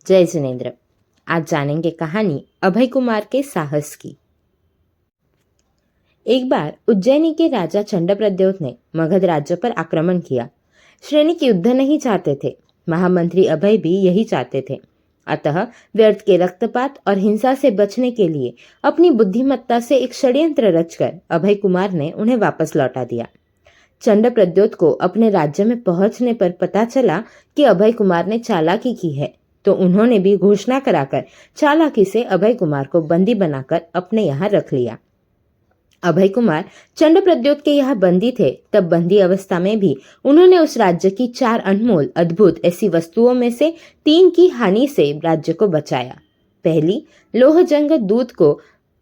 जय जिनेन्द्र। आज जानेंगे कहानी अभय कुमार के साहस की। एक बार उज्जैनी के राजा चंडप्रद्योत ने मगध राज्य पर आक्रमण किया। सैनिक युद्ध नहीं चाहते थे, महामंत्री अभय भी यही चाहते थे। अतः व्यर्थ के रक्तपात और हिंसा से बचने के लिए अपनी बुद्धिमत्ता से एक षड्यंत्र रचकर अभय कुमार ने उन्हें वापस लौटा दिया। चंडप्रद्योत को अपने राज्य में पहुंचने पर पता चला कि अभय कुमार ने चालाकी की है, तो उन्होंने भी घोषणा कराकर चालाकी से अभय कुमार को बंदी बनाकर अपने यहाँ रख लिया। अभय कुमार चंडप्रद्योत के यहाँ बंदी थे, तब बंदी अवस्था में भी उन्होंने उस राज्य की 4 अनमोल अद्भुत ऐसी वस्तुओं में से 3 की हानि से राज्य को बचाया। पहली, लोहजंग दूत को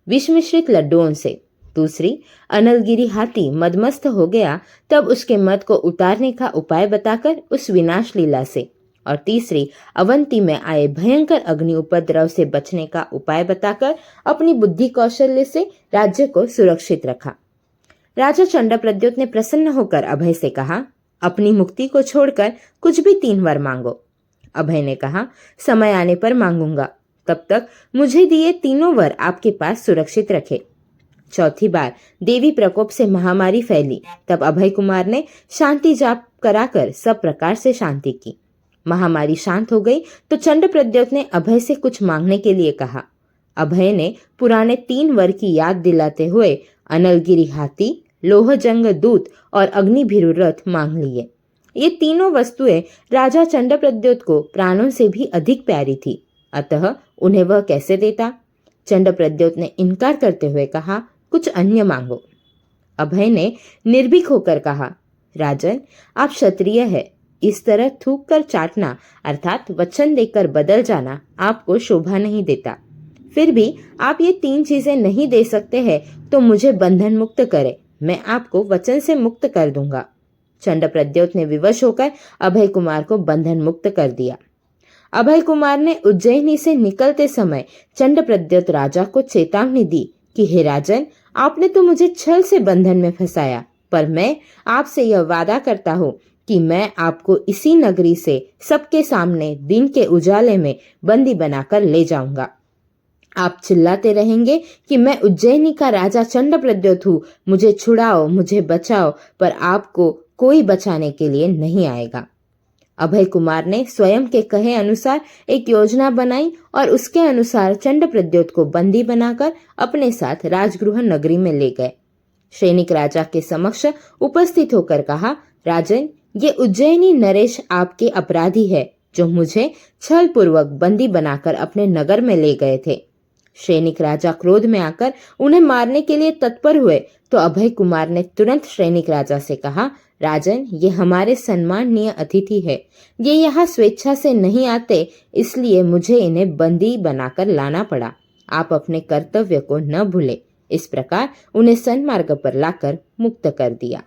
विष मिश्रित लड्डुओं से। दूसरी, अनलगिरी हाथी मदमस्त हो गया तब उसके मद को उतारने का उपाय बताकर उस विनाश लीला से। और तीसरी, अवंती में आए भयंकर अग्नि उपद्रव से बचने का उपाय बताकर अपनी बुद्धि कौशल्य से राज्य को सुरक्षित रखा। राजा चंडप्रद्योत ने प्रसन्न होकर अभय से कहा, अपनी मुक्ति को छोड़कर कुछ भी 3 वर मांगो। अभय ने कहा, समय आने पर मांगूंगा, तब तक मुझे दिए तीनों वर आपके पास सुरक्षित रखे। चौथी बार देवी प्रकोप से महामारी फैली, तब अभय कुमार ने शांति जाप कराकर सब प्रकार से शांति की। महामारी शांत हो गई तो चंडप्रद्योत ने अभय से कुछ मांगने के लिए कहा। अभय ने पुराने 3 वर की याद दिलाते हुए अनलगिरी हाथी, लोहजंग दूत और अग्निभीरु रथ मांग लिए। ये तीनों वस्तुएं राजा चंडप्रद्योत को प्राणों से भी अधिक प्यारी थी, अतः उन्हें वह कैसे देता। चंडप्रद्योत ने इनकार करते हुए कहा, कुछ अन्य मांगो। अभय ने निर्भीक होकर कहा, राजन, आप क्षत्रिय है, इस तरह थूक कर चाटना अर्थात वचन देकर बदल जाना आपको शोभा नहीं देता। फिर भी आप ये 3 चीजें नहीं दे सकते हैं तो मुझे बंधन मुक्त करें, मैं आपको वचन से मुक्त कर दूंगा। चंडप्रद्योत ने विवश होकर अभय कुमार को बंधन मुक्त कर दिया। अभय कुमार ने उज्जैनी से निकलते समय चंडप्रद्योत राजा को चेतावनी दी कि हे राजन, आपने तो मुझे छल से बंधन में फंसाया, पर मैं आपसे यह वादा करता हूँ कि मैं आपको इसी नगरी से सबके सामने दिन के उजाले में बंदी बनाकर ले जाऊंगा। आप चिल्लाते रहेंगे कि मैं उज्जैनी का राजा चंडप्रद्योत हूँ, मुझे छुड़ाओ, मुझे बचाओ, पर आपको कोई बचाने के लिए नहीं आएगा। अभय कुमार ने स्वयं के कहे अनुसार एक योजना बनाई और उसके अनुसार चंडप्रद्योत को बंदी बनाकर अपने साथ राजगृह नगरी में ले गए। सैनिक राजा के समक्ष उपस्थित होकर कहा, राजन, ये उज्जैनी नरेश आपके अपराधी है, जो मुझे छल पूर्वक बंदी बनाकर अपने नगर में ले गए थे। सैनिक राजा क्रोध में आकर उन्हें मारने के लिए तत्पर हुए, तो अभय कुमार ने तुरंत सैनिक राजा से कहा, राजन, ये हमारे सम्माननीय अतिथि है, ये यहाँ स्वेच्छा से नहीं आते, इसलिए मुझे इन्हें बंदी बनाकर लाना पड़ा। आप अपने कर्तव्य को न भूले। इस प्रकार उन्हें सन्मार्ग पर लाकर मुक्त कर दिया।